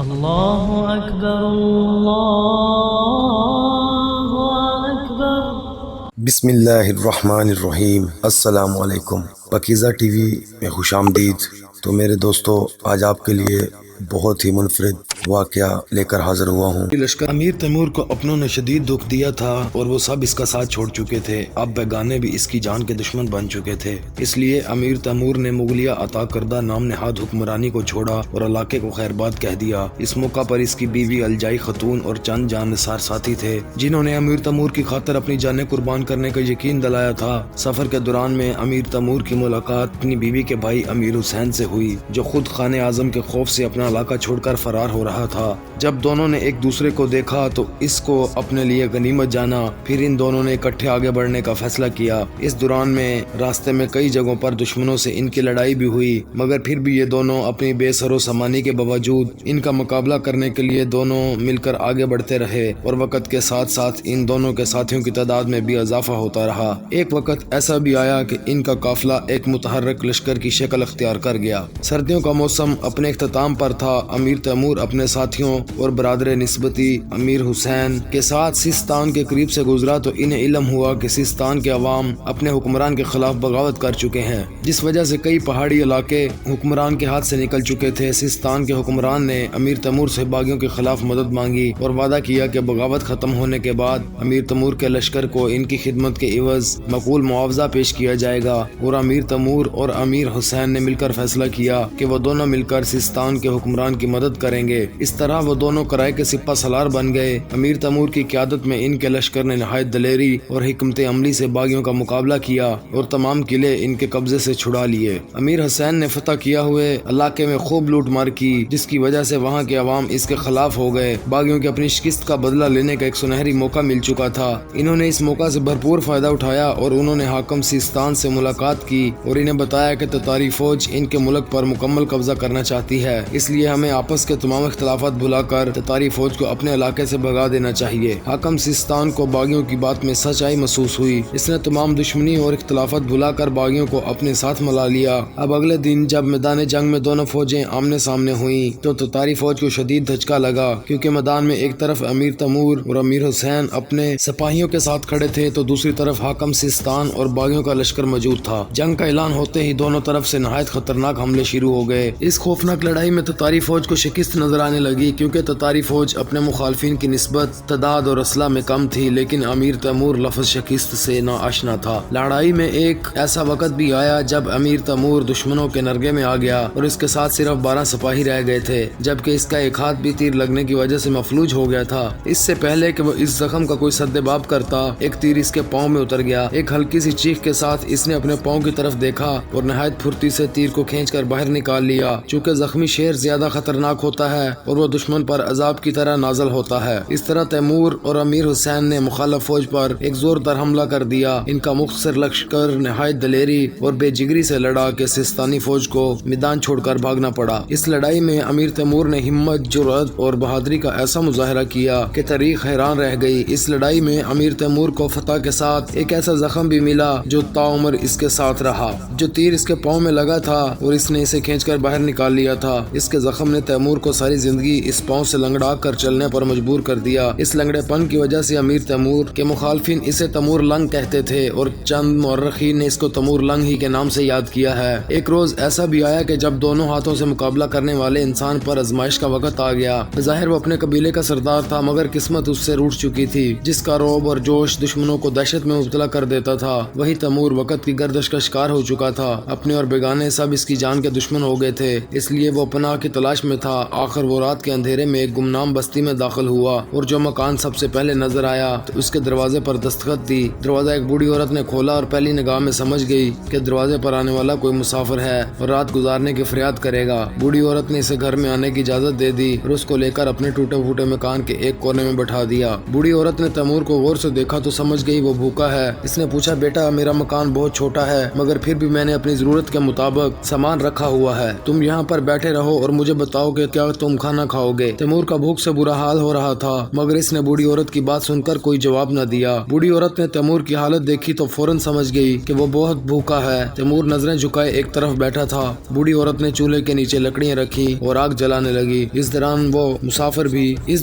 اللہ اکبر اللہ اکبر۔ بسم اللہ الرحمن الرحیم۔ السلام علیکم، پاکیزہ ٹی وی میں خوش آمدید۔ تو میرے دوستو، آج آپ کے لیے بہت ہی منفرد واقعہ لے کر حاضر ہوا ہوں۔ لشکر امیر تیمور کو اپنوں نے شدید دکھ دیا تھا اور وہ سب اس کا ساتھ چھوڑ چکے تھے۔ اب بیگانے بھی اس کی جان کے دشمن بن چکے تھے۔ اس لیے امیر تیمور نے مغلیہ عطا کردہ نام نہاد حکمرانی کو چھوڑا اور علاقے کو خیر باد کہہ دیا۔ اس موقع پر اس کی بیوی الجائی خاتون اور چند جان نثار ساتھی تھے جنہوں نے امیر تیمور کی خاطر اپنی جانیں قربان کرنے کا یقین دلایا تھا۔ سفر کے دوران میں امیر تیمور کی ملاقات اپنی بیوی کے بھائی امیر حسین سے ہوئی، جو خود خانِ اعظم کے خوف سے اپنا علاقہ چھوڑ کر فرار ہو رہا تھا۔ جب دونوں نے ایک دوسرے کو دیکھا تو اس کو اپنے لیے غنیمت جانا، پھر ان دونوں نے اکٹھے آگے بڑھنے کا فیصلہ کیا۔ اس دوران میں راستے میں کئی جگہوں پر دشمنوں سے ان کی لڑائی بھی ہوئی، مگر پھر بھی یہ دونوں اپنی بے سر و سامانی کے باوجود ان کا مقابلہ کرنے کے لیے دونوں مل کر آگے بڑھتے رہے، اور وقت کے ساتھ ساتھ ان دونوں کے ساتھیوں کی تعداد میں بھی اضافہ ہوتا رہا۔ ایک وقت ایسا بھی آیا کہ ان کا قافلہ ایک متحرک لشکر کی شکل اختیار کر گیا۔ سردیوں کا موسم اپنے اختتام پر تھا۔ امیر تیمور اپنے ساتھیوں اور برادر نسبتی امیر حسین کے ساتھ سیستان کے قریب سے گزرا تو انہیں علم ہوا کہ سیستان کے عوام اپنے حکمران کے خلاف بغاوت کر چکے ہیں، جس وجہ سے کئی پہاڑی علاقے حکمران کے ہاتھ سے نکل چکے تھے۔ سیستان کے حکمران نے امیر تیمور سے باغیوں کے خلاف مدد مانگی اور وعدہ کیا کہ بغاوت ختم ہونے کے بعد امیر تیمور کے لشکر کو ان کی خدمت کے عوض معقول معاوضہ پیش کیا جائے گا، اور امیر تیمور اور امیر حسین نے مل کر فیصلہ کیا کہ وہ دونوں مل کر سیستان کے حکمران کی مدد کریں گے۔ اس طرح وہ دونوں کرائے کے سپہ سالار بن گئے۔ امیر تیمور کی قیادت میں ان کے لشکر نے نہایت دلیری اور حکمت عملی سے باغیوں کا مقابلہ کیا اور تمام قلعے ان کے قبضے سے چھڑا لیے۔ امیر حسین نے فتح کیا ہوئے علاقے میں خوب لوٹ مار کی، جس کی وجہ سے وہاں کے عوام اس کے خلاف ہو گئے۔ باغیوں کے اپنی شکست کا بدلہ لینے کا ایک سنہری موقع مل چکا تھا۔ انہوں نے اس موقع سے بھرپور فائدہ اٹھایا اور انہوں نے حاکم سیستان سے ملاقات کی اور انہیں بتایا کہ تتاری فوج ان کے ملک پر مکمل قبضہ کرنا چاہتی ہے، اس لیے ہمیں آپس کے تمام اختلافات بھلا کر تتاری فوج کو اپنے علاقے سے بھگا دینا چاہیے۔ حاکم سیستان کو باغیوں کی بات میں سچائی محسوس ہوئی۔ اس نے تمام دشمنی اور اختلافات بھلا کر باغیوں کو اپنے ساتھ ملا لیا۔ اب اگلے دن جب میدان جنگ میں دونوں فوجیں آمنے سامنے ہوئیں تو تتاری فوج کو شدید دھچکا لگا، کیونکہ میدان میں ایک طرف امیر تیمور اور امیر حسین اپنے سپاہیوں کے ساتھ کھڑے تھے تو دوسری طرف حاکم سیستان اور باغیوں کا لشکر موجود تھا۔ جنگ کا اعلان ہوتے ہی دونوں طرف سے نہایت خطرناک حملے شروع ہو گئے۔ اس خوفناک لڑائی میں تتاری فوج کو شکست نظر آنے لگی، کیونکہ تتاری فوج اپنے مخالفین کی نسبت تعداد اور اسلحہ میں کم تھی، لیکن امیر تیمور لفظ شکست سے نا آشنا تھا۔ لڑائی میں ایک ایسا وقت بھی آیا جب امیر تیمور دشمنوں کے نرغے میں آ گیا اور اس کے ساتھ صرف 12 سپاہی رہ گئے تھے، جبکہ اس کا ایک ہاتھ بھی تیر لگنے کی وجہ سے مفلوج ہو گیا تھا۔ اس سے پہلے کہ وہ اس زخم کا کوئی سدباب کرتا، ایک تیر اس کے پاؤں میں اتر گیا۔ ایک ہلکی سی چیخ کے ساتھ اس نے اپنے پاؤں کی طرف دیکھا اور نہایت پھرتی سے تیر کو کھینچ کر باہر نکال لیا۔ چونکہ زخمی شیر زیادہ خطرناک ہوتا ہے اور وہ دشمن پر عذاب کی طرح نازل ہوتا ہے، اس طرح تیمور اور امیر حسین نے مخالف فوج پر ایک زوردار حملہ کر دیا۔ ان کا مختصر لشکر نہایت دلیری اور بے جگری سے لڑا کہ سیستانی فوج کو میدان چھوڑ کر بھاگنا پڑا۔ اس لڑائی میں امیر تیمور نے ہمت، جرأت اور بہادری کا ایسا مظاہرہ کیا کہ تاریخ حیران رہ گئی۔ اس لڑائی میں امیر تیمور کو فتح کے ساتھ ایک ایسا زخم بھی ملا جو تاعمر اس کے ساتھ رہا۔ جو تیر اس کے پاؤں میں لگا تھا اور اس نے اسے کھینچ کر باہر نکال لیا تھا، اس کے زخم نے تیمور کو ساری زندگی اس پاؤں سے لنگڑا کر چلنے پر مجبور کر دیا۔ اس لنگڑے پن کی وجہ سے امیر تیمور کے مخالفین اسے تیمور لنگ کہتے تھے اور چند مورخین نے اس کو تیمور لنگ ہی کے نام سے یاد کیا ہے۔ ایک روز ایسا بھی آیا کہ جب دونوں ہاتھوں سے مقابلہ کرنے والے انسان پر آزمائش کا وقت آ گیا۔ بظاہر وہ اپنے قبیلے کا سردار تھا، مگر قسمت اس سے روٹ چکی تھی۔ جس کا رعب اور جوش دشمنوں کو دہشت میں مبتلا کر دیتا تھا، وہی تیمور وقت کی گردش کا شکار ہو چکا تھا۔ اپنے اور بیگانے سب اس کی جان کے دشمن ہو گئے تھے، اس لیے وہ پناہ کی تلاش میں تھا۔ آخر وہ رات کے اندھیرے میں ایک گمنام بستی میں داخل ہوا اور جو مکان سب سے پہلے نظر آیا تو اس کے دروازے پر دستخط دی۔ دروازہ ایک بوڑھی عورت نے کھولا اور پہلی نگاہ میں سمجھ گئی کہ دروازے پر آنے والا کوئی مسافر ہے اور رات گزارنے کی فریاد کرے گا۔ بوڑھی عورت نے اسے گھر میں آنے کی اجازت دے دی اور اس کو لے کر اپنے ٹوٹے پھوٹے مکان کے ایک کونے میں بٹھا دیا۔ بوڑھی عورت نے تیمور کو غور سے دیکھا تو سمجھ گئی وہ بھوکا ہے۔ اس نے پوچھا، بیٹا میرا مکان بہت چھوٹا ہے، مگر پھر بھی میں نے اپنی ضرورت کے مطابق سامان رکھا ہوا ہے، تم یہاں پر بیٹھے رہو اور مجھے بتاؤ کہ کیا تم کھانا کھانا کھاؤگے؟ تیمور کا بھوک سے برا حال ہو رہا تھا مگر اس نے بوڑھی عورت کی بات سن کر کوئی جواب نہ دیا۔ بوڑھی عورت نے تیمور کی حالت دیکھی تو فوراً سمجھ گئی کہ وہ بہت بھوکا ہے۔ تیمور نظریں جھکائے ایک طرف بیٹھا تھا۔ بوڑھی عورت نے چولہے کے نیچے لکڑیاں رکھی اور آگ جلانے لگی۔ اس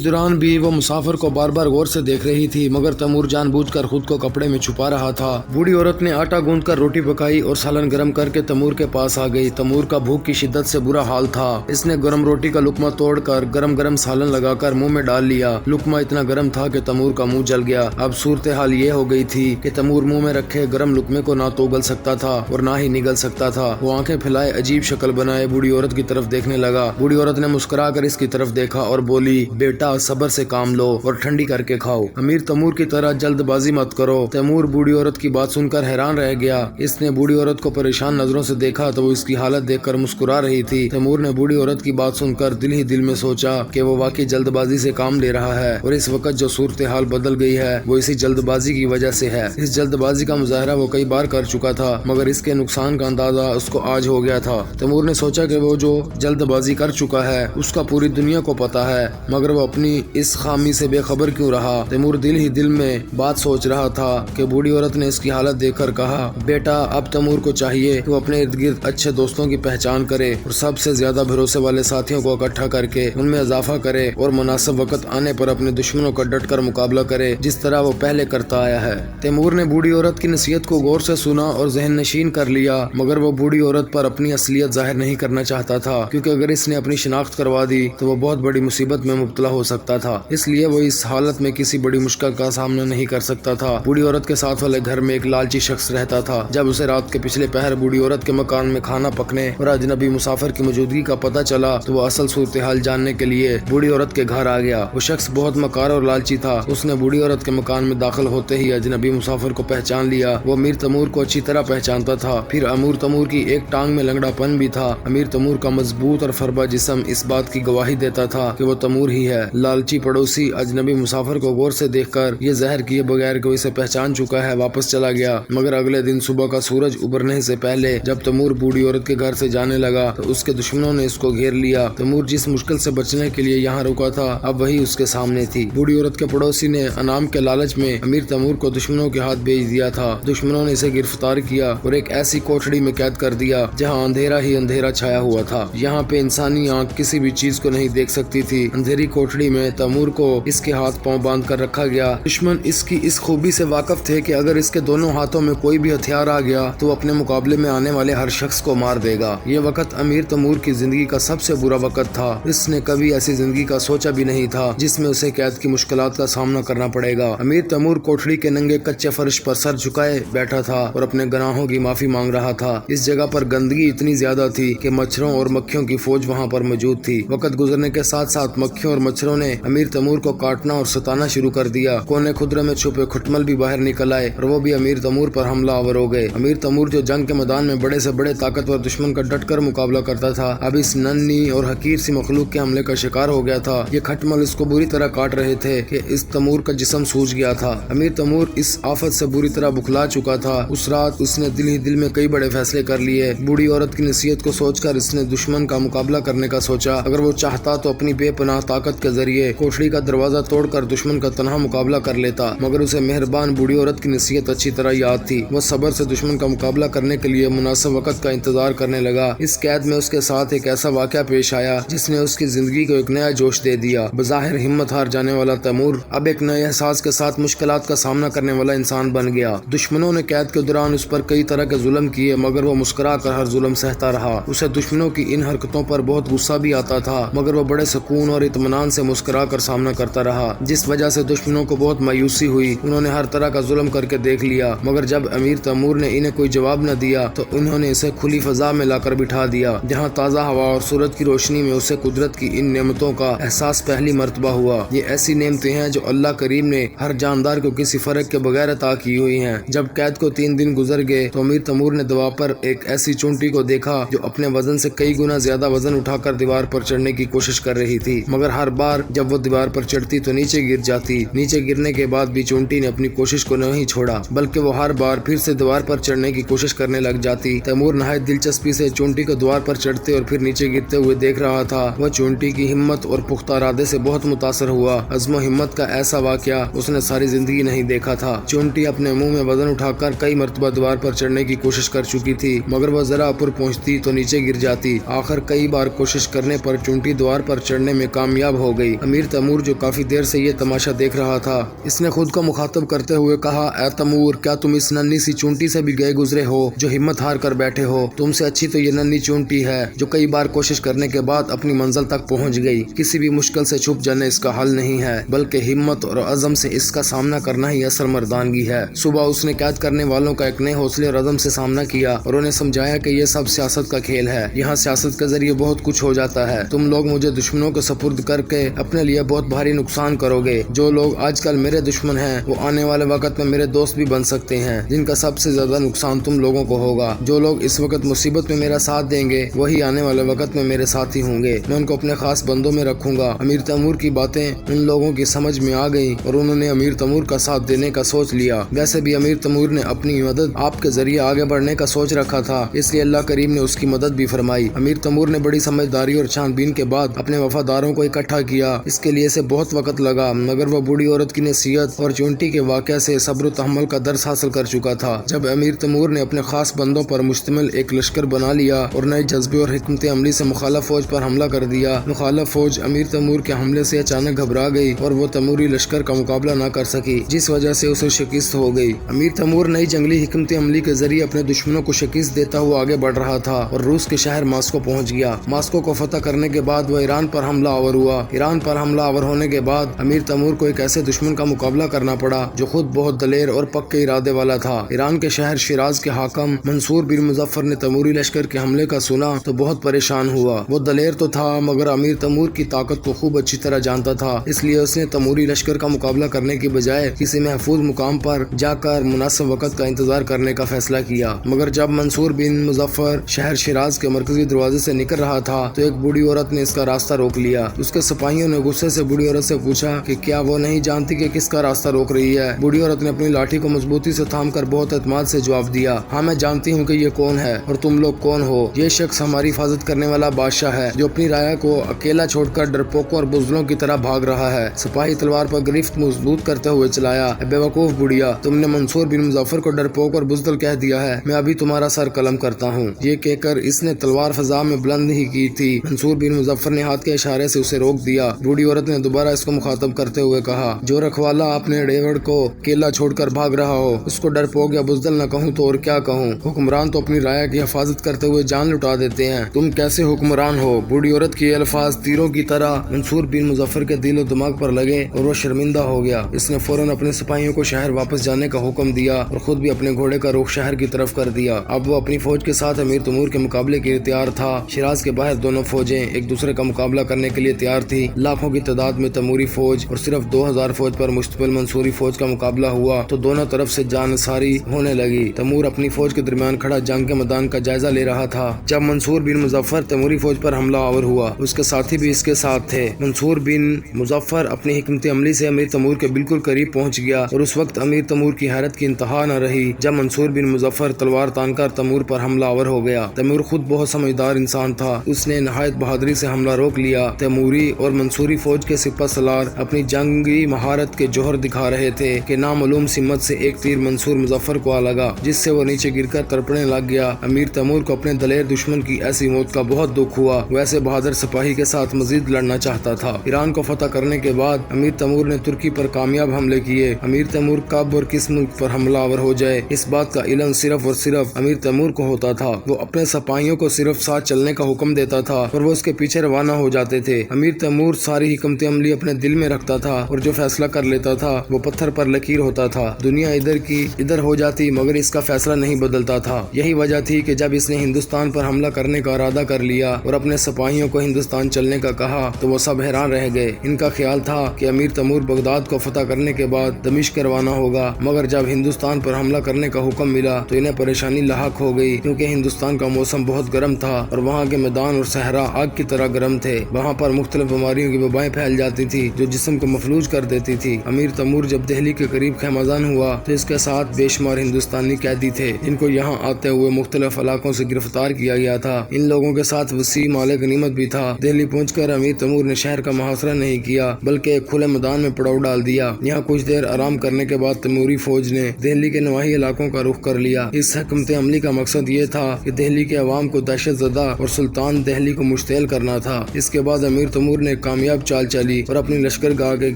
دوران بھی وہ مسافر کو بار بار غور سے دیکھ رہی تھی مگر تیمور جان بوجھ کر خود کو کپڑے میں چھپا رہا تھا۔ بوڑھی عورت نے آٹا گوندھ کر روٹی پکائی اور سالن گرم کر کے تیمور کے پاس آ گئی۔ تیمور کا بھوک کی شدت سے برا حال تھا۔ اس نے گرم روٹی کا لقمہ توڑ کر گرم سالن لگا کر منہ میں ڈال لیا۔ لقمہ اتنا گرم تھا کہ تیمور کا منہ جل گیا۔ اب صورتحال یہ ہو گئی تھی کہ تیمور منہ میں رکھے گرم لقمے کو نہ تو اگل سکتا تھا اور نہ ہی نگل سکتا تھا۔ وہ آنکھیں پھیلائے عجیب شکل بنائے بوڑھی عورت کی طرف دیکھنے لگا۔ بوڑھی عورت نے مسکرا کر اس کی طرف دیکھا اور بولی، بیٹا صبر سے کام لو اور ٹھنڈی کر کے کھاؤ۔ امیر تیمور کی طرح جلد بازی مت کرو۔ تیمور بوڑھی عورت کی بات سن کر حیران رہ گیا۔ اس نے بوڑھی عورت کو پریشان نظروں سے دیکھا تو وہ اس کی حالت دیکھ کر مسکرا رہی تھی۔ تیمور نے بوڑھی عورت کی بات سن کر دل ہی دل میں سوچا کہ وہ واقعی جلد بازی سے کام لے رہا ہے اور اس وقت جو صورتحال بدل گئی ہے وہ اسی جلد بازی کی وجہ سے ہے۔ اس جلد بازی کا مظاہرہ وہ کئی بار کر چکا تھا مگر اس کے نقصان کا اندازہ اس کو آج ہو گیا تھا۔ تیمور نے سوچا کہ وہ جو جلد بازی کر چکا ہے اس کا پوری دنیا کو پتا ہے مگر وہ اپنی اس خامی سے بے خبر کیوں رہا۔ تیمور دل ہی دل میں بات سوچ رہا تھا کہ بوڑھی عورت نے اس کی حالت دیکھ کر کہا، بیٹا اب تیمور کو چاہیے کہ وہ اپنے ارد گرد اچھے دوستوں کی پہچان کرے اور سب سے زیادہ بھروسے والے ساتھیوں کو اکٹھا کر کے ان میں اضافہ کرے اور مناسب وقت آنے پر اپنے دشمنوں کا ڈٹ کر مقابلہ کرے جس طرح وہ پہلے کرتا آیا ہے۔ تیمور نے بوڑھی عورت کی نصیحت کو غور سے سنا اور ذہن نشین کر لیا مگر وہ بوڑھی عورت پر اپنی اصلیت ظاہر نہیں کرنا چاہتا تھا کیونکہ اگر اس نے اپنی شناخت کروا دی تو وہ بہت بڑی مصیبت میں مبتلا ہو سکتا تھا۔ اس لیے وہ اس حالت میں کسی بڑی مشکل کا سامنا نہیں کر سکتا تھا۔ بوڑھی عورت کے ساتھ والے گھر میں ایک لالچی شخص رہتا تھا۔ جب اسے رات کے پچھلے پہر بوڑھی عورت کے مکان میں کھانا پکنے اور اجنبی مسافر کی موجودگی کا پتہ چلا تو وہ اصل صورتحال جاننے کے لیے بوڑھی عورت کے گھر آ گیا۔ وہ شخص بہت مکار اور لالچی تھا۔ اس نے بوڑھی عورت کے مکان میں داخل ہوتے ہی اجنبی مسافر کو پہچان لیا۔ وہ امیر تیمور کو اچھی طرح پہچانتا تھا۔ پھر امیر تیمور کی ایک ٹانگ میں لنگڑا پن بھی تھا۔ امیر تیمور کا مضبوط اور فربا جسم اس بات کی گواہی دیتا تھا کہ وہ تیمور ہی ہے۔ لالچی پڑوسی اجنبی مسافر کو غور سے دیکھ کر یہ زہر کیے بغیر کہ اسے پہچان چکا ہے واپس چلا گیا مگر اگلے دن صبح کا سورج ابھرنے سے پہلے جب تیمور بوڑھی عورت کے گھر سے جانے لگا تو اس کے دشمنوں نے اس کو گھیر لیا۔ تیمور جس مشکل سے بچنے کے لیے یہاں رکا تھا اب وہی اس کے سامنے تھی۔ بوڑھی عورت کے پڑوسی نے انعام کے لالچ میں امیر تیمور کو دشمنوں کے ہاتھ بھیج دیا تھا۔ دشمنوں نے اسے گرفتار کیا اور ایک ایسی کوٹھڑی میں قید کر دیا جہاں اندھیرا ہی اندھیرا چھایا ہوا تھا۔ یہاں پہ انسانی آنکھ کسی بھی چیز کو نہیں دیکھ سکتی تھی۔ اندھیری کوٹھڑی میں تیمور کو اس کے ہاتھ پاؤں باندھ کر رکھا گیا۔ دشمن اس کی اس خوبی سے واقف تھے کہ اگر اس کے دونوں ہاتھوں میں کوئی بھی ہتھیار آ گیا تو اپنے مقابلے میں آنے والے ہر شخص کو مار دے گا۔ یہ وقت امیر تیمور کی زندگی کا سب سے برا وقت تھا۔ اس نے کبھی ایسی زندگی کا سوچا بھی نہیں تھا جس میں اسے قید کی مشکلات کا سامنا کرنا پڑے گا۔ امیر تیمور کوٹھڑی کے ننگے کچے فرش پر سر جھکائے بیٹھا تھا اور اپنے گناہوں کی معافی مانگ رہا تھا۔ اس جگہ پر گندگی اتنی زیادہ تھی کہ مچھروں اور مکھیوں کی فوج وہاں پر موجود تھی۔ وقت گزرنے کے ساتھ ساتھ مکھیوں اور مچھروں نے امیر تیمور کو کاٹنا اور ستانا شروع کر دیا۔ کونے خدرے میں چھپے کھٹمل بھی باہر نکل آئے اور وہ بھی امیر تیمور پر حملہ آور ہو گئے۔ امیر تیمور جو جنگ کے میدان میں بڑے سے بڑے طاقتور دشمن کا ڈٹ کر مقابلہ کرتا تھا اب اس ننھی اور حقیر سی مخلوق کے حملے کا شکار ہو گیا تھا۔ یہ کھٹمل اس کو بری طرح کاٹ رہے تھے کہ اس تیمور کا جسم سوج گیا تھا۔ امیر تیمور اس آفت سے بری طرح بکھلا چکا تھا۔ اس رات اس نے دل ہی دل میں کئی بڑے فیصلے کر لیے۔ بوڑھی عورت کی نصیحت کو سوچ کر اس نے دشمن کا مقابلہ کرنے کا سوچا۔ اگر وہ چاہتا تو اپنی بے پناہ طاقت کے ذریعے کوٹھڑی کا دروازہ توڑ کر دشمن کا تنہا مقابلہ کر لیتا مگر اسے مہربان بوڑھی عورت کی نصیحت اچھی طرح یاد تھی۔ وہ صبر سے دشمن کا مقابلہ کرنے کے لیے مناسب وقت کا انتظار کرنے لگا۔ اس قید میں اس کے ساتھ ایک ایسا واقعہ پیش آیا جس نے اس کی زندگی کو ایک نیا جوش دے دیا۔ بظاہر ہمت ہار جانے والا تیمور اب ایک نئے احساس کے ساتھ مشکلات کا سامنا کرنے والا انسان بن گیا۔ دشمنوں نے قید کے دوران اس پر کئی طرح کے ظلم کیے مگر وہ مسکرا کر ہر ظلم سہتا رہا۔ اسے دشمنوں کی ان حرکتوں پر بہت غصہ بھی آتا تھا مگر وہ بڑے سکون اور اطمینان سے مسکرا کر سامنا کرتا رہا جس وجہ سے دشمنوں کو بہت مایوسی ہوئی۔ انہوں نے ہر طرح کا ظلم کر کے دیکھ لیا مگر جب امیر تیمور نے انہیں کوئی جواب نہ دیا تو انہوں نے اسے کھلی فضا میں لا کر بٹھا دیا جہاں تازہ ہوا اور سورج کی روشنی میں اسے قدرت کی ان نعمتوں کا احساس پہلی مرتبہ ہوا۔ یہ ایسی نعمتیں ہیں جو اللہ کریم نے ہر جاندار کو کسی فرق کے بغیر عطا کی ہوئی ہیں۔ جب قید کو 3 دن گزر گئے تو امیر تیمور نے دوا پر ایک ایسی چونٹی کو دیکھا جو اپنے وزن سے کئی گنا زیادہ وزن اٹھا کر دیوار پر چڑھنے کی کوشش کر رہی تھی مگر ہر بار جب وہ دیوار پر چڑھتی تو نیچے گر جاتی۔ نیچے گرنے کے بعد بھی چونٹی نے اپنی کوشش کو نہیں چھوڑا بلکہ وہ ہر بار پھر سے دیوار پر چڑھنے کی کوشش کرنے لگ جاتی۔ تیمور نہایت دلچسپی سے چونٹی کو دیوار پر چڑھتے اور پھر نیچے گرتے ہوئے دیکھ رہا تھا۔ وہ وہ چونٹی کی ہمت اور پختہ ارادے سے بہت متاثر ہوا۔ عزم و ہمت کا ایسا واقعہ اس نے ساری زندگی نہیں دیکھا تھا۔ چونٹی اپنے منہ میں وزن اٹھا کر کئی مرتبہ دیوار پر چڑھنے کی کوشش کر چکی تھی، مگر وہ ذرا اوپر پہنچتی تو نیچے گر جاتی۔ آخر کئی بار کوشش کرنے پر چونٹی دیوار پر چڑھنے میں کامیاب ہو گئی۔ امیر تیمور جو کافی دیر سے یہ تماشا دیکھ رہا تھا، اس نے خود کو مخاطب کرتے ہوئے کہا، اے تیمور، کیا تم اس ننھی سی چونٹی سے بھی گئے گزرے ہو جو ہمت ہار کر بیٹھے ہو؟ تم سے اچھی تو یہ ننھی چونٹی ہے جو کئی بار کوشش کرنے کے بعد اپنی منزل تک پہنچ گئی۔ کسی بھی مشکل سے چھپ جانا اس کا حل نہیں ہے، بلکہ ہمت اور عزم سے اس کا سامنا کرنا ہی اصل مردانگی ہے۔ صبح اس نے قید کرنے والوں کا ایک نئے حوصلے اور عزم سے سامنا کیا اور انہیں سمجھایا کہ یہ سب سیاست کا کھیل ہے، یہاں سیاست کے ذریعے بہت کچھ ہو جاتا ہے۔ تم لوگ مجھے دشمنوں کے سپرد کر کے اپنے لیے بہت بھاری نقصان کرو گے۔ جو لوگ آج کل میرے دشمن ہیں وہ آنے والے وقت میں میرے دوست بھی بن سکتے ہیں، جن کا سب سے زیادہ نقصان تم لوگوں کو ہوگا۔ جو لوگ اس وقت مصیبت میں میرا ساتھ دیں گے وہی آنے والے وقت میں میرے ساتھی ہوں گے، میں ان کو اپنے خاص بندوں میں رکھوں گا۔ امیر تیمور کی باتیں ان لوگوں کی سمجھ میں آ گئیں اور انہوں نے امیر تیمور کا ساتھ دینے کا سوچ لیا۔ ویسے بھی امیر تیمور نے اپنی مدد آپ کے ذریعے آگے بڑھنے کا سوچ رکھا تھا، اس لیے اللہ کریم نے اس کی مدد بھی فرمائی۔ امیر تیمور نے بڑی سمجھداری اور چھان بین کے بعد اپنے وفاداروں کو اکٹھا کیا۔ اس کے لیے اسے بہت وقت لگا، مگر وہ بوڑھی عورت کی نصیحت اور چونٹی کے واقعہ سے صبر و تحمل کا درس حاصل کر چکا تھا۔ جب امیر تیمور نے اپنے خاص بندوں پر مشتمل ایک لشکر بنا لیا اور نئے جذبے اور حکمت عملی سے مخالف فوج پر حملہ کر دیا، مخالف فوج امیر تیمور کے حملے سے اچانک گھبرا گئی اور وہ تیموری لشکر کا مقابلہ نہ کر سکی، جس وجہ سے اسے شکست ہو گئی۔ امیر تیمور نئی جنگلی حکمت عملی کے ذریعے اپنے دشمنوں کو شکست دیتا ہوا آگے بڑھ رہا تھا اور روس کے شہر ماسکو پہنچ گیا۔ ماسکو کو فتح کرنے کے بعد وہ ایران پر حملہ آور ہوا۔ ایران پر حملہ آور ہونے کے بعد امیر تیمور کو ایک ایسے دشمن کا مقابلہ کرنا پڑا جو خود بہت دلیر اور پکے ارادے والا تھا۔ ایران کے شہر شیراز کے حاکم منصور بن مظفر نے تیموری لشکر کے حملے کا سنا تو بہت پریشان ہوا۔ وہ دلیر تو تھا مگر امیر تیمور کی طاقت کو خوب اچھی طرح جانتا تھا، اس لیے اس نے تیموری لشکر کا مقابلہ کرنے کی بجائے کسی محفوظ مقام پر جا کر مناسب وقت کا انتظار کرنے کا فیصلہ کیا۔ مگر جب منصور بن مظفر شہر شیراز کے مرکزی دروازے سے نکل رہا تھا تو ایک بوڑھی عورت نے اس کا راستہ روک لیا۔ اس کے سپاہیوں نے غصے سے بوڑھی عورت سے پوچھا کہ کیا وہ نہیں جانتی کہ کس کا راستہ روک رہی ہے؟ بوڑھی عورت نے اپنی لاٹھی کو مضبوطی سے تھام کر بہت اعتماد سے جواب دیا، ہاں میں جانتی ہوں کہ یہ کون ہے اور تم لوگ کون ہو۔ یہ شخص ہماری حفاظت کرنے والا بادشاہ ہے جو اپنی رعایا کو اکیلا چھوڑ کر ڈرپوکوں اور بزدلوں کی طرح بھاگ رہا ہے۔ سپاہی تلوار پر گرفت مضبوط کرتے ہوئے چلایا، بے وقوف بڑھیا، تم نے منصور بن مظفر کو ڈرپوک اور بزدل کہہ دیا ہے، میں ابھی تمہارا سر قلم کرتا ہوں۔ یہ کہہ کر اس نے تلوار فضا میں بلند ہی کی تھی۔ منصور بن مظفر نے ہاتھ کے اشارے سے اسے روک دیا۔ بوڑھی عورت نے دوبارہ اس کو مخاطب کرتے ہوئے کہا، جو رکھوالا اپنے ڈیوڑ کو کیلا چھوڑ کر بھاگ رہا ہو اس کو ڈرپوک یا بزدل نہ کہوں تو اور کیا کہوں؟ حکمران تو اپنی رعایا کی حفاظت کرتے ہوئے جان لٹا دیتے ہیں، تم کیسے حکمران ہو؟ بوڑھی عورت کے الفاظ تیروں کی طرح منصور بن مظفر کے دل و دماغ پر لگے اور وہ شرمندہ ہو گیا۔ اس نے فوراً اپنے سپاہیوں کو شہر واپس جانے کا حکم دیا اور خود بھی اپنے گھوڑے کا رخ شہر کی طرف کر دیا۔ اب وہ اپنی فوج کے ساتھ امیر تیمور کے مقابلے کے لیے تیار تھا۔ شیراز کے باہر دونوں فوجیں ایک دوسرے کا مقابلہ کرنے کے لیے تیار تھی۔ لاکھوں کی تعداد میں تیموری فوج اور صرف 2000 فوج پر مشتمل منصوری فوج کا مقابلہ ہوا تو دونوں طرف سے جانساری ہونے لگی۔ تیمور اپنی فوج کے درمیان کھڑا جنگ کے میدان کا جائزہ لے رہا تھا۔ جب منصور بن مظفر تیموری فوج پر حملہ آور ہوا اس کے ساتھی بھی اس کے ساتھ تھے۔ منصور بن مظفر اپنی حکمت عملی سے امیر تیمور کے بالکل قریب پہنچ گیا اور اس وقت امیر تیمور کی حیرت کی انتہا نہ رہی جب منصور بن مظفر تلوار تان کر تیمور پر حملہ آور ہو گیا۔ تیمور خود بہت سمجھدار انسان تھا، اس نے نہایت بہادری سے حملہ روک لیا۔ تیموری اور منصوری فوج کے سپہ سالار اپنی جنگی مہارت کے جوہر دکھا رہے تھے کہ نامعلوم سمت سے ایک تیر منصور مظفر کو آ لگا جس سے وہ نیچے گر کر تڑپنے لگ گیا۔ امیر تیمور کو اپنے دلیر دشمن کی ایسی موت کا بہت دکھ ہوا، ویسے بہادر سپاہی کے ساتھ مزید لڑنا چاہتا تھا۔ ایران کو فتح کرنے کے بعد امیر تیمور نے ترکی پر کامیاب حملے کیے۔ امیر تیمور کب اور کس ملک پر حملہ آور ہو جائے اس بات کا علم صرف اور صرف امیر تیمور کو ہوتا تھا۔ وہ اپنے سپاہیوں کو صرف ساتھ چلنے کا حکم دیتا تھا اور وہ اس کے پیچھے روانہ ہو جاتے تھے۔ امیر تیمور ساری حکمت عملی اپنے دل میں رکھتا تھا اور جو فیصلہ کر لیتا تھا وہ پتھر پر لکیر ہوتا تھا۔ دنیا ادھر کی ادھر ہو جاتی مگر اس کا فیصلہ نہیں بدلتا تھا۔ یہی وجہ تھی کہ جب اس نے ہندوستان پر حملہ کرنے کا ارادہ کر لیا اور اپنے سپاہیوں کو ہندوستان چلنے کا کہا تو وہ سب حیران رہ گئے۔ ان کا خیال تھا کہ امیر تیمور بغداد کو فتح کرنے کے بعد دمشق روانہ ہوگا، مگر جب ہندوستان پر حملہ کرنے کا حکم ملا تو انہیں پریشانی لاحق ہو گئی کیونکہ ہندوستان کا موسم بہت گرم تھا اور وہاں کے میدان اور صحرا آگ کی طرح گرم تھے۔ وہاں پر مختلف بیماریوں کی وبائیں پھیل جاتی تھی جو جسم کو مفلوج کر دیتی تھی۔ امیر تیمور جب دہلی کے قریب خیمازان ہوا تو اس کے ساتھ بے شمار ہندوستانی قیدی تھے جن کو یہاں آتے ہوئے مختلف علاقوں سے گرفتار کیا گیا تھا۔ ان لوگوں کے ساتھ وسیع مال غنیمت بھی تھا। دہلی پہنچ امیر تیمور نے شہر کا محاصرہ نہیں کیا بلکہ ایک کھلے میدان میں پڑاؤ ڈال دیا۔ یہاں کچھ دیر آرام کرنے کے بعد تیموری فوج نے دہلی کے نواحی علاقوں کا رخ کر لیا۔ اس حکمت عملی کا مقصد یہ تھا کہ دہلی کے عوام کو دہشت زدہ اور سلطان دہلی کو مشتعل کرنا تھا۔ اس کے بعد امیر تیمور نے کامیاب چال چلی اور اپنی لشکرگاہ کے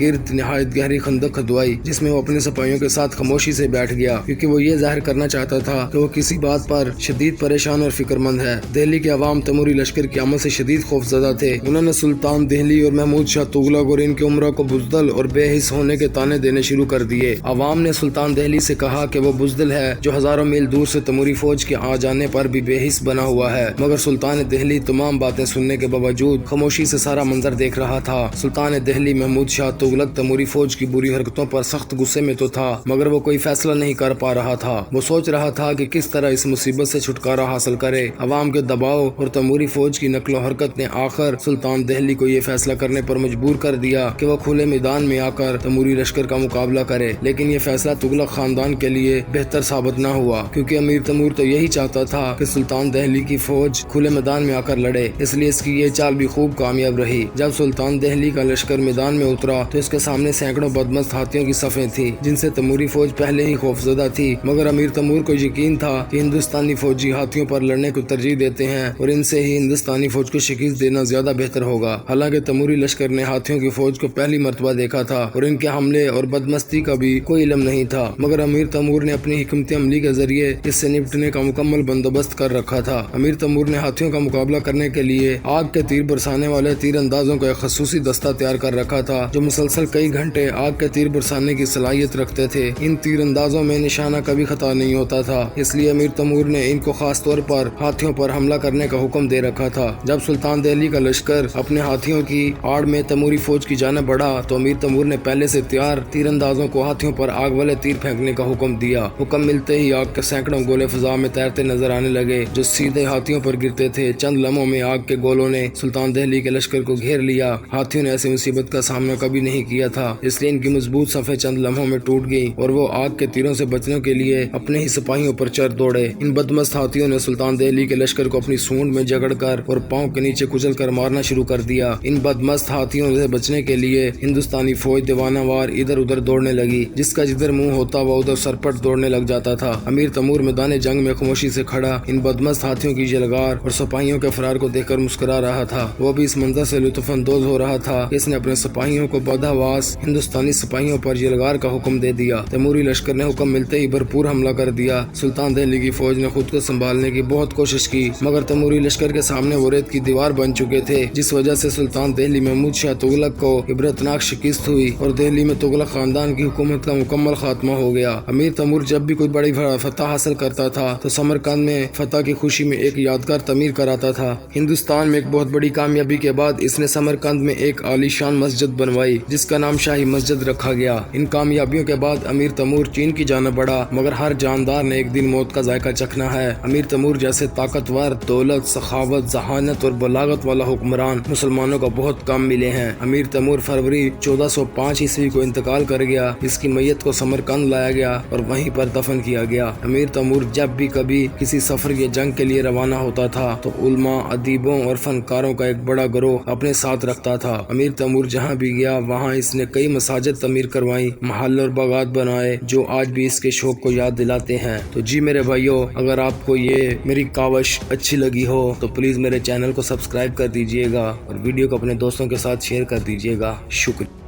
گرد نہایت گہری خندق کھدوائی، جس میں وہ اپنے سپاہیوں کے ساتھ خاموشی سے بیٹھ گیا، کیونکہ وہ یہ ظاہر کرنا چاہتا تھا کہ وہ کسی بات پر شدید پریشان اور فکر مند ہے۔ دہلی کے عوام تیموری لشکر کی آمد سے شدید خوف زدہ تھے۔ انہوں نے سلطان دہلی اور محمود شاہ تغلق اور ان کے امراء کو بزدل اور بے حس ہونے کے طعنے دینے شروع کر دیے۔ عوام نے سلطان دہلی سے کہا کہ وہ بزدل ہے جو ہزاروں میل دور سے تیموری فوج کے آ جانے پر بھی بے حس بنا ہوا ہے، مگر سلطان دہلی تمام باتیں سننے کے باوجود خاموشی سے سارا منظر دیکھ رہا تھا۔ سلطان دہلی محمود شاہ تغلق تیموری فوج کی بری حرکتوں پر سخت غصے میں تو تھا، مگر وہ کوئی فیصلہ نہیں کر پا رہا تھا۔ وہ سوچ رہا تھا کہ کس طرح اس مصیبت سے چھٹکارا حاصل کرے۔ عوام کے دباؤ اور تیموری فوج کی نقل و حرکت نے آخر سلطان دہلی کو یہ فیصلہ کرنے پر مجبور کر دیا کہ وہ کھلے میدان میں آ کر تیموری لشکر کا مقابلہ کرے، لیکن یہ فیصلہ تغلق خاندان کے لیے بہتر ثابت نہ ہوا، کیونکہ امیر تیمور تو یہی چاہتا تھا کہ سلطان دہلی کی فوج کھلے میدان میں آ کر لڑے، اس لیے اس کی یہ چال بھی خوب کامیاب رہی۔ جب سلطان دہلی کا لشکر میدان میں اترا تو اس کے سامنے سینکڑوں بدمست ہاتھیوں کی صفیں تھیں، جن سے تیموری فوج پہلے ہی خوفزدہ تھی، مگر امیر تیمور کو یقین تھا کہ ہندوستانی فوجی ہاتھیوں پر لڑنے کو ترجیح دیتے ہیں اور ان سے ہی ہندوستانی فوج کو شکست دینا زیادہ بہتر ہوگا۔ حالانکہ تیموری لشکر نے ہاتھیوں کی فوج کو پہلی مرتبہ دیکھا تھا اور ان کے حملے اور بدمستی کا بھی کوئی علم نہیں تھا، مگر امیر تیمور نے اپنی حکمت عملی کے ذریعے اس سے نپٹنے کا مکمل بندوبست کر رکھا تھا۔ امیر تیمور نے ہاتھیوں کا مقابلہ کرنے کے لیے آگ کے تیر برسانے والے تیر اندازوں کا ایک خصوصی دستہ تیار کر رکھا تھا، جو مسلسل کئی گھنٹے آگ کے تیر برسانے کی صلاحیت رکھتے تھے۔ ان تیر اندازوں میں نشانہ کبھی خطا نہیں ہوتا تھا، اس لیے امیر تیمور نے ان کو خاص طور پر ہاتھیوں پر حملہ کرنے کا حکم دے رکھا تھا۔ جب سلطان دہلی کا لشکر اپنے ہاتھیوں کی آڑ میں تیموری فوج کی جانب بڑھا تو امیر تیمور نے پہلے سے تیار تیر اندازوں کو ہاتھیوں پر آگ والے تیر پھینکنے کا حکم دیا۔ حکم ملتے ہی آگ کے سینکڑوں گولے فضا میں تیرتے نظر آنے لگے، جو سیدھے ہاتھیوں پر گرتے تھے۔ چند لمحوں میں آگ کے گولوں نے سلطان دہلی کے لشکر کو گھیر لیا۔ ہاتھیوں نے ایسی مصیبت کا سامنا کبھی نہیں کیا تھا، اس لیے ان کی مضبوط صفیں چند لمحوں میں ٹوٹ گئیں اور وہ آگ کے تیروں سے بچنے کے لیے اپنے ہی سپاہیوں پر چڑھ دوڑے۔ ان بدمست ہاتھیوں نے سلطان دہلی کے لشکر کو اپنی سونڈ میں جگڑ کر اور پاؤں کے نیچے کچل کر مارنا شروع کر دیا۔ ان بدمست ہاتھیوں سے بچنے کے لیے ہندوستانی فوج دیوانہ وار ادھر ادھر دوڑنے لگی، جس کا جدھر منہ ہوتا وہ ادھر سرپٹ دوڑنے لگ جاتا تھا۔ امیر تیمور میدان جنگ میں خاموشی سے کھڑا ان بدمست ہاتھیوں کی یلغار اور سپاہیوں کے فرار کو دیکھ کر مسکرا رہا تھا۔ وہ بھی اس منظر سے لطف اندوز ہو رہا تھا کہ اس نے اپنے سپاہیوں کو بدحواس ہندوستانی سپاہیوں پر یلغار کا حکم دے دیا۔ تیموری لشکر نے حکم ملتے ہی بھرپور حملہ کر دیا۔ سلطان دہلی کی فوج نے خود کو سنبھالنے کی بہت کوشش کی، مگر تیموری لشکر کے سامنے وہ ریت کی دیوار بن چکے تھے، جس وجہ سے سلطان دہلی محمود شاہ تغلق کو عبرتناک شکست ہوئی اور دہلی میں تغلق خاندان کی حکومت کا مکمل خاتمہ ہو گیا۔ امیر تیمور جب بھی کوئی بڑی فتح حاصل کرتا تھا تو سمرقند میں فتح کی خوشی میں ایک یادگار تعمیر کراتا تھا۔ ہندوستان میں ایک بہت بڑی کامیابی کے بعد اس نے سمرقند میں ایک عالی شان مسجد بنوائی، جس کا نام شاہی مسجد رکھا گیا۔ ان کامیابیوں کے بعد امیر تیمور چین کی جانب بڑھا، مگر ہر جاندار نے ایک دن موت کا ذائقہ چکھنا ہے۔ امیر تیمور جیسے طاقتور، دولت، سخاوت، ذہانت اور بلاغت والا حکمران مسلمانوں کو بہت کم ملے ہیں۔ امیر تیمور فروری 1405 عیسوی کو انتقال کر گیا۔ اس کی میت کو سمرقند لایا گیا اور وہیں پر دفن کیا گیا۔ امیر تیمور جب بھی کبھی کسی سفر یا جنگ کے لیے روانہ ہوتا تھا تو علماء، ادیبوں اور فنکاروں کا ایک بڑا گروہ اپنے ساتھ رکھتا تھا۔ امیر تیمور جہاں بھی گیا وہاں اس نے کئی مساجد تعمیر کروائیں، محل اور باغات بنائے، جو آج بھی اس کے شوق کو یاد دلاتے ہیں۔ تو جی میرے بھائیو، اگر آپ کو یہ میری کاوش اچھی لگی ہو تو پلیز میرے چینل کو سبسکرائب کر دیجئے گا اور ویڈیو کو اپنے دوستوں کے ساتھ شیئر کر دیجئے گا۔ شکریہ۔